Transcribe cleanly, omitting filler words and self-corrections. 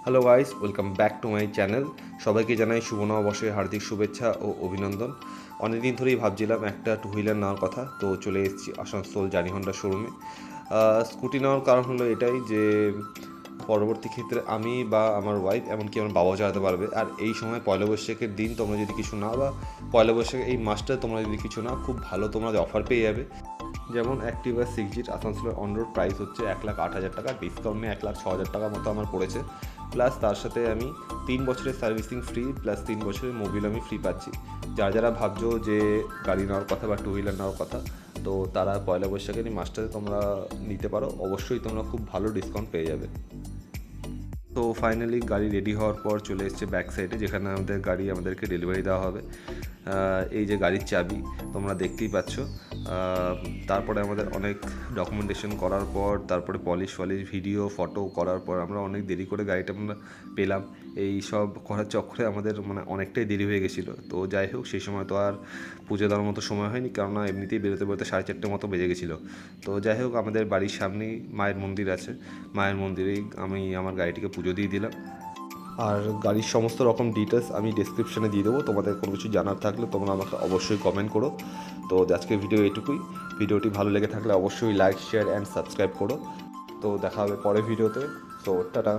Hello guys, welcome back to my channel. সবাইকে জানাই শুভ নববর্ষের হার্দিক শুভেচ্ছা ও অভিনন্দন। অনেকদিন ধরেই ভাবছিলাম একটা টু হুইলার নেওয়ার কথা, তো চলে এসেছি আসানসোল জানি হন্ডা শোরুমে। স্কুটি নেওয়ার কারণ হলো এটাই যে পরবর্তী ক্ষেত্রে আমি বা আমার ওয়াইফ, এমনকি আমার বাবাও চালাতে পারবে। আর এই সময় পয়লা বৈশাখের দিন তোমরা যদি কিছু নাও, বা পয়লা বৈশাখের এই মাসটা তোমরা যদি কিছু নাও, খুব ভালো তোমরা অফার পেয়ে যাবে। যেমন অ্যাক্টিভা 6G আসানসোলের অন রোড প্রাইস হচ্ছে 1,08,000 টাকা, ডিসকাউন্ট নিয়ে 1,06,000 টাকা মতো আমার পড়েছে। প্লাস তার সাথে আমি 3 বছরের সার্ভিসিং ফ্রি, প্লাস 3 বছরের মোবিল আমি ফ্রি পাচ্ছি। যারা যারা ভাবছো যে গাড়ি নেওয়ার কথা বা টু হুইলার নেওয়ার কথা, তো তারা পয়লা বৈশাখের এই মাসটাতে তোমরা নিতে পারো। অবশ্যই তোমরা খুব ভালো ডিসকাউন্ট পেয়ে যাবে। তো ফাইনালি গাড়ি রেডি হওয়ার পর চলে এসেছে ব্যাক সাইডে, যেখানে আমাদেরকে ডেলিভারি দেওয়া হবে। এই যে গাড়ির চাবি তোমরা দেখতেই পাচ্ছ। তারপরে আমাদের অনেক ডকুমেন্টেশন করার পর, তারপরে পলিশ ভিডিও ফটো করার পর আমরা অনেক দেরি করে গাড়িটা আমরা পেলাম। এই সব করার চক্করে আমাদের অনেকটাই দেরি হয়ে গেছিলো। তো যাই হোক, সেই সময় তো আর পুজো দেওয়ার মতো সময় হয়নি, কেননা এমনিতেই বেরোতে বেরোতে 4:30 মতো বেজে গেছিলো। তো যাই হোক, আমাদের বাড়ির সামনেই মায়ের মন্দির আছে, মায়ের মন্দিরেই আমি আমার গাড়িটিকে পুজো দিয়ে দিলাম। আর গাড়ির সমস্ত রকম ডিটেলস আমি ডেসক্রিপশনে দিয়ে দেবো। তোমাদের কোনো কিছু জানার থাকলে তোমরা আমাকে অবশ্যই কমেন্ট করো। তো আজকের ভিডিও এটুকুই। ভিডিওটি ভালো লেগে থাকলে অবশ্যই লাইক, শেয়ার অ্যান্ড সাবস্ক্রাইব করো। তো দেখা হবে পরের ভিডিওতে। তো টাটা।